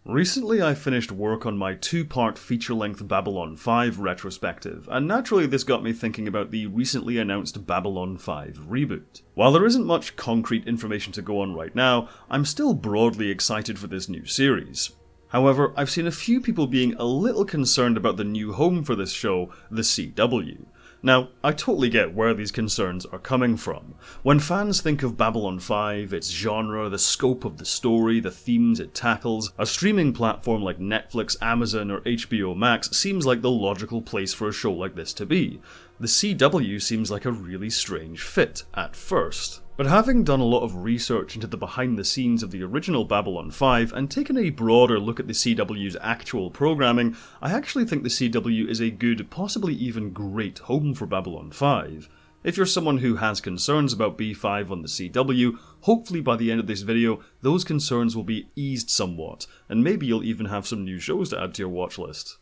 Recently I finished work on my two-part feature-length Babylon 5 retrospective, and naturally this got me thinking about the recently announced Babylon 5 reboot. While there isn't much concrete information to go on right now, I'm still broadly excited for this new series. However, I've seen a few people being a little concerned about the new home for this show, the CW. Now, I totally get where these concerns are coming from. When fans think of Babylon 5, its genre, the scope of the story, the themes it tackles, a streaming platform like Netflix, Amazon, or HBO Max seems like the logical place for a show like this to be. The CW seems like a really strange fit, at first. But having done a lot of research into the behind the scenes of the original Babylon 5 and taken a broader look at the CW's actual programming, I actually think the CW is a good, possibly even great home for Babylon 5. If you're someone who has concerns about B5 on the CW, hopefully by the end of this video, those concerns will be eased somewhat, and maybe you'll even have some new shows to add to your watch list.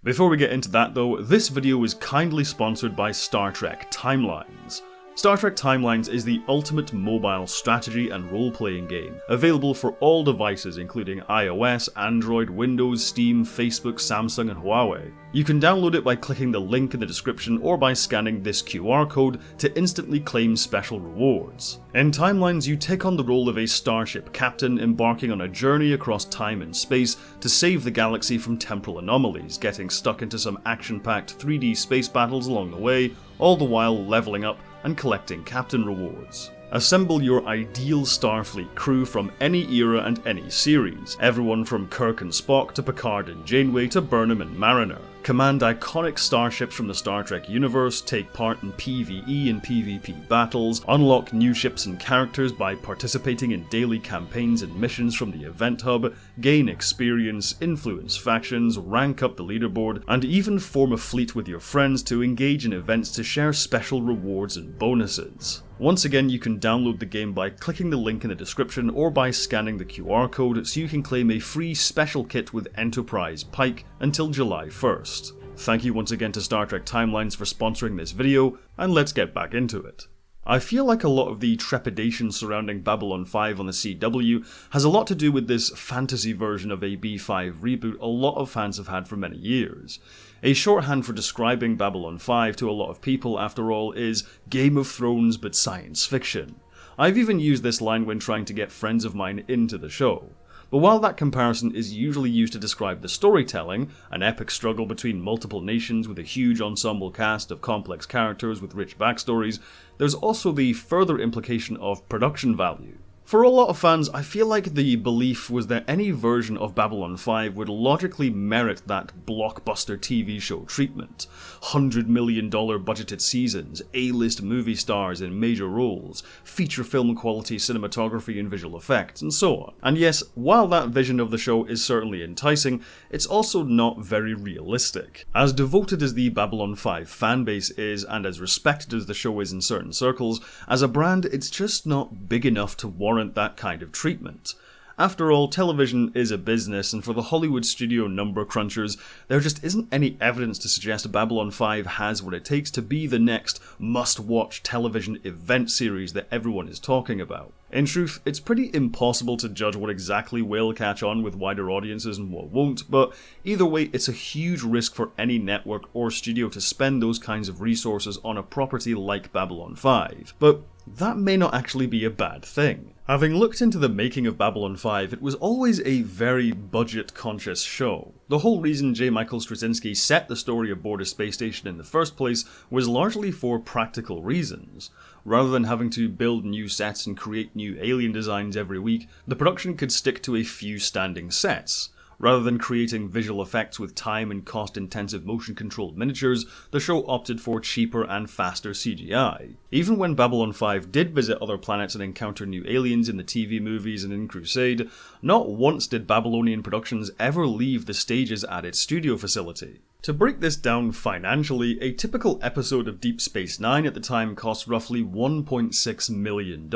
Before we get into that though, this video is kindly sponsored by Star Trek Timelines. Star Trek Timelines is the ultimate mobile strategy and role-playing game, available for all devices including iOS, Android, Windows, Steam, Facebook, Samsung and Huawei. You can download it by clicking the link in the description or by scanning this QR code to instantly claim special rewards. In Timelines, you take on the role of a starship captain embarking on a journey across time and space to save the galaxy from temporal anomalies, getting stuck into some action-packed 3D space battles along the way, all the while leveling up and collecting captain rewards. Assemble your ideal Starfleet crew from any era and any series, everyone from Kirk and Spock to Picard and Janeway to Burnham and Mariner. Command iconic starships from the Star Trek universe, take part in PvE and PvP battles, unlock new ships and characters by participating in daily campaigns and missions from the event hub, gain experience, influence factions, rank up the leaderboard, and even form a fleet with your friends to engage in events to share special rewards and bonuses. Once again, you can download the game by clicking the link in the description or by scanning the QR code so you can claim a free special kit with Enterprise Pike until July 1st. Thank you once again to Star Trek Timelines for sponsoring this video, and let's get back into it. I feel like a lot of the trepidation surrounding Babylon 5 on the CW has a lot to do with this fantasy version of a B5 reboot a lot of fans have had for many years. A shorthand for describing Babylon 5 to a lot of people, after all, is Game of Thrones but science fiction. I've even used this line when trying to get friends of mine into the show. But while that comparison is usually used to describe the storytelling, an epic struggle between multiple nations with a huge ensemble cast of complex characters with rich backstories, there's also the further implication of production value. For a lot of fans, I feel like the belief was that any version of Babylon 5 would logically merit that blockbuster TV show treatment. $100 million budgeted seasons, A-list movie stars in major roles, feature film quality cinematography and visual effects, and so on. And yes, while that vision of the show is certainly enticing, it's also not very realistic. As devoted as the Babylon 5 fanbase is, and as respected as the show is in certain circles, as a brand it's just not big enough to warrant that kind of treatment. After all, television is a business, and for the Hollywood studio number crunchers, there just isn't any evidence to suggest Babylon 5 has what it takes to be the next must-watch television event series that everyone is talking about. In truth, it's pretty impossible to judge what exactly will catch on with wider audiences and what won't, but either way, it's a huge risk for any network or studio to spend those kinds of resources on a property like Babylon 5. But that may not actually be a bad thing. Having looked into the making of Babylon 5, it was always a very budget-conscious show. The whole reason J. Michael Straczynski set the story aboard a space station in the first place was largely for practical reasons. Rather than having to build new sets and create new alien designs every week, the production could stick to a few standing sets. Rather than creating visual effects with time and cost-intensive motion-controlled miniatures, the show opted for cheaper and faster CGI. Even when Babylon 5 did visit other planets and encounter new aliens in the TV movies and in Crusade, not once did Babylonian Productions ever leave the stages at its studio facility. To break this down financially, a typical episode of Deep Space Nine at the time cost roughly $1.6 million.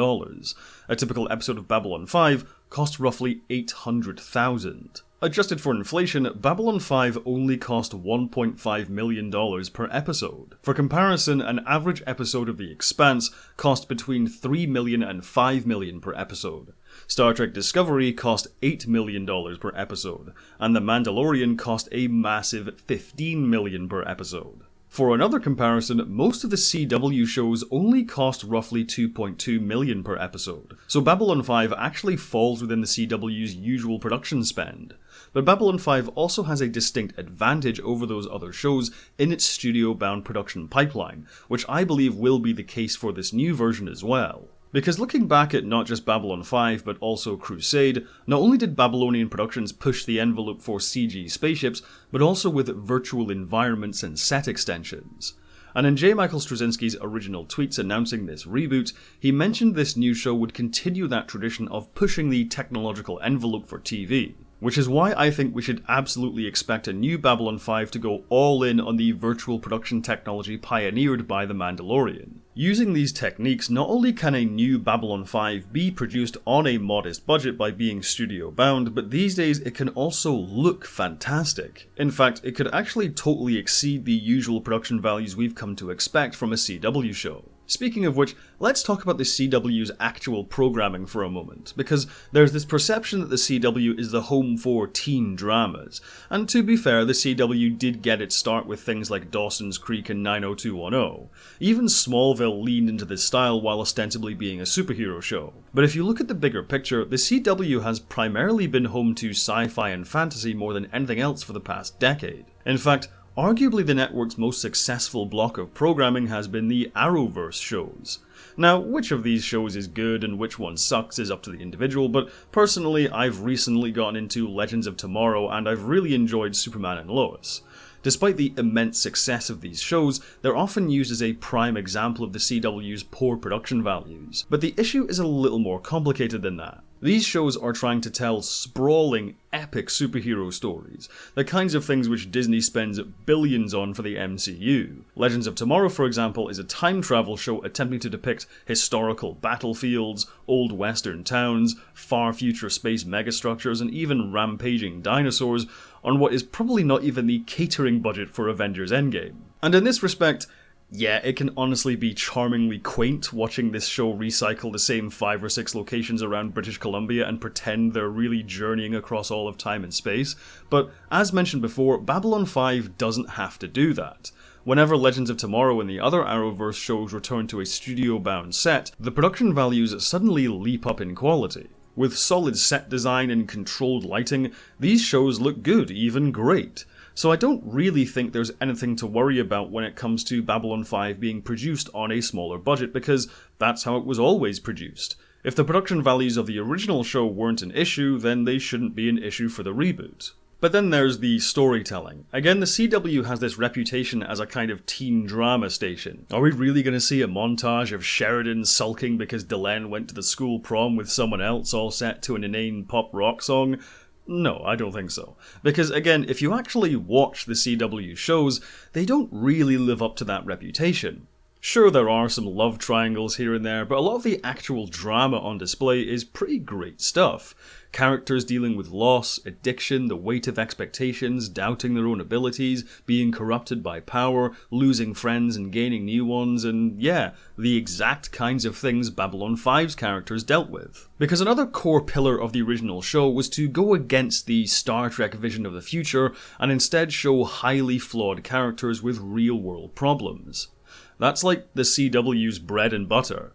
A typical episode of Babylon 5 cost roughly $800,000. Adjusted for inflation, Babylon 5 only cost $1.5 million per episode. For comparison, an average episode of The Expanse cost between $3 million and $5 million per episode. Star Trek Discovery cost $8 million per episode, and The Mandalorian cost a massive $15 million per episode. For another comparison, most of the CW shows only cost roughly $2.2 million per episode, so Babylon 5 actually falls within the CW's usual production spend. But Babylon 5 also has a distinct advantage over those other shows in its studio-bound production pipeline, which I believe will be the case for this new version as well. Because looking back at not just Babylon 5 but also Crusade, not only did Babylonian Productions push the envelope for CG spaceships, but also with virtual environments and set extensions. And in J. Michael Straczynski's original tweets announcing this reboot, he mentioned this new show would continue that tradition of pushing the technological envelope for TV. Which is why I think we should absolutely expect a new Babylon 5 to go all in on the virtual production technology pioneered by The Mandalorian. Using these techniques, not only can a new Babylon 5 be produced on a modest budget by being studio bound, but these days it can also look fantastic. In fact, it could actually totally exceed the usual production values we've come to expect from a CW show. Speaking of which, let's talk about the CW's actual programming for a moment, because there's this perception that the CW is the home for teen dramas, and to be fair, the CW did get its start with things like Dawson's Creek and 90210. Even Smallville leaned into this style while ostensibly being a superhero show. But if you look at the bigger picture, the CW has primarily been home to sci-fi and fantasy more than anything else for the past decade. In fact, arguably the network's most successful block of programming has been the Arrowverse shows. Now, which of these shows is good and which one sucks is up to the individual, but personally I've recently gotten into Legends of Tomorrow and I've really enjoyed Superman and Lois. Despite the immense success of these shows, they're often used as a prime example of the CW's poor production values. But the issue is a little more complicated than that. These shows are trying to tell sprawling, epic superhero stories, the kinds of things which Disney spends billions on for the MCU. Legends of Tomorrow, for example, is a time travel show attempting to depict historical battlefields, old western towns, far future space megastructures, and even rampaging dinosaurs on what is probably not even the catering budget for Avengers Endgame. And in this respect, yeah, it can honestly be charmingly quaint watching this show recycle the same 5 or 6 locations around British Columbia and pretend they're really journeying across all of time and space, but as mentioned before, Babylon 5 doesn't have to do that. Whenever Legends of Tomorrow and the other Arrowverse shows return to a studio-bound set, the production values suddenly leap up in quality. With solid set design and controlled lighting, these shows look good, even great. So I don't really think there's anything to worry about when it comes to Babylon 5 being produced on a smaller budget, because that's how it was always produced. If the production values of the original show weren't an issue, then they shouldn't be an issue for the reboot. But then there's the storytelling. Again, the CW has this reputation as a kind of teen drama station. Are we really going to see a montage of Sheridan sulking because Delenn went to the school prom with someone else all set to an inane pop rock song? No, I don't think so. Because again, if you actually watch the CW shows, they don't really live up to that reputation. Sure, there are some love triangles here and there, but a lot of the actual drama on display is pretty great stuff. Characters dealing with loss, addiction, the weight of expectations, doubting their own abilities, being corrupted by power, losing friends and gaining new ones, and yeah, the exact kinds of things Babylon 5's characters dealt with. Because another core pillar of the original show was to go against the Star Trek vision of the future and instead show highly flawed characters with real-world problems. That's like the CW's bread and butter.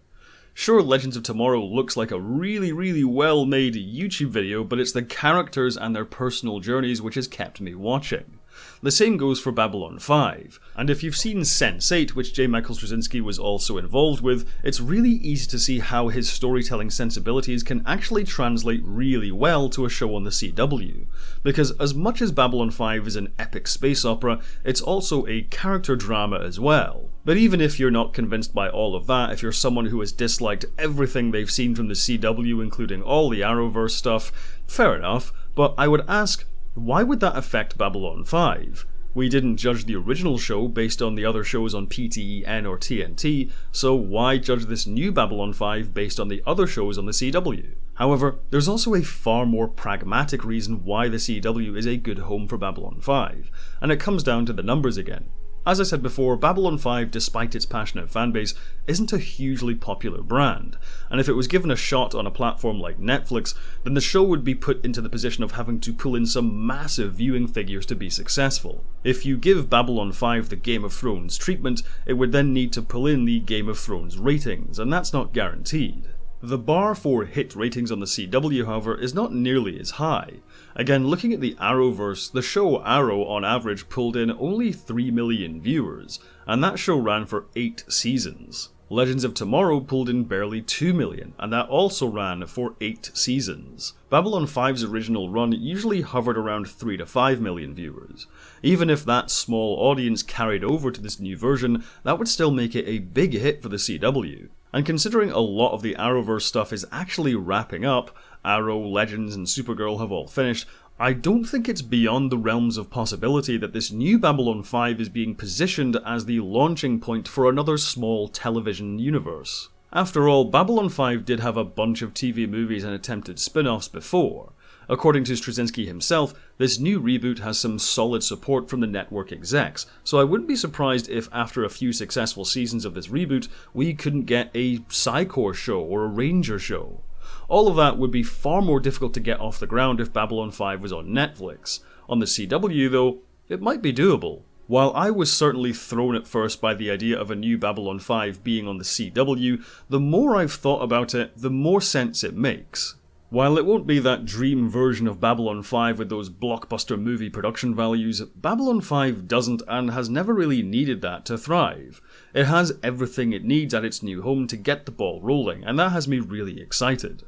Sure, Legends of Tomorrow looks like a really well-made YouTube video, but it's the characters and their personal journeys which has kept me watching. The same goes for Babylon 5, and if you've seen Sense8, which J. Michael Straczynski was also involved with, it's really easy to see how his storytelling sensibilities can actually translate really well to a show on the CW. Because as much as Babylon 5 is an epic space opera, it's also a character drama as well. But even if you're not convinced by all of that, if you're someone who has disliked everything they've seen from the CW, including all the Arrowverse stuff, fair enough, but I would ask, why would that affect Babylon 5? We didn't judge the original show based on the other shows on PTEN or TNT, so why judge this new Babylon 5 based on the other shows on the CW? However, there's also a far more pragmatic reason why the CW is a good home for Babylon 5, and it comes down to the numbers again. As I said before, Babylon 5, despite its passionate fanbase, isn't a hugely popular brand, and if it was given a shot on a platform like Netflix, then the show would be put into the position of having to pull in some massive viewing figures to be successful. If you give Babylon 5 the Game of Thrones treatment, it would then need to pull in the Game of Thrones ratings, and that's not guaranteed. The bar for hit ratings on the CW, however, is not nearly as high. Again, looking at the Arrowverse, the show Arrow on average pulled in only 3 million viewers, and that show ran for 8 seasons. Legends of Tomorrow pulled in barely 2 million, and that also ran for 8 seasons. Babylon 5's original run usually hovered around 3 to 5 million viewers. Even if that small audience carried over to this new version, that would still make it a big hit for the CW. And considering a lot of the Arrowverse stuff is actually wrapping up, Arrow, Legends, and Supergirl have all finished, I don't think it's beyond the realms of possibility that this new Babylon 5 is being positioned as the launching point for another small television universe. After all, Babylon 5 did have a bunch of TV movies and attempted spin-offs before. According to Straczynski himself, this new reboot has some solid support from the network execs, so I wouldn't be surprised if after a few successful seasons of this reboot, we couldn't get a Psy-Corps show or a Ranger show. All of that would be far more difficult to get off the ground if Babylon 5 was on Netflix. On the CW though, it might be doable. While I was certainly thrown at first by the idea of a new Babylon 5 being on the CW, the more I've thought about it, the more sense it makes. While it won't be that dream version of Babylon 5 with those blockbuster movie production values, Babylon 5 doesn't and has never really needed that to thrive. It has everything it needs at its new home to get the ball rolling, and that has me really excited.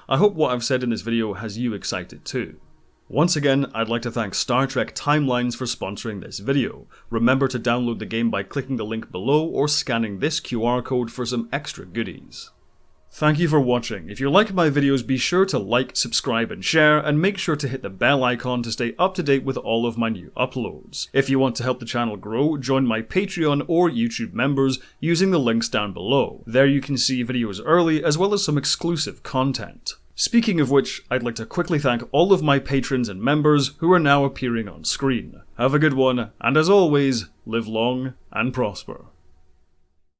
I hope what I've said in this video has you excited too. Once again, I'd like to thank Star Trek Timelines for sponsoring this video. Remember to download the game by clicking the link below or scanning this QR code for some extra goodies. Thank you for watching. If you like my videos, be sure to like, subscribe and share, and make sure to hit the bell icon to stay up to date with all of my new uploads. If you want to help the channel grow, join my Patreon or YouTube members using the links down below. There you can see videos early as well as some exclusive content. Speaking of which, I'd like to quickly thank all of my patrons and members who are now appearing on screen. Have a good one, and as always, live long and prosper.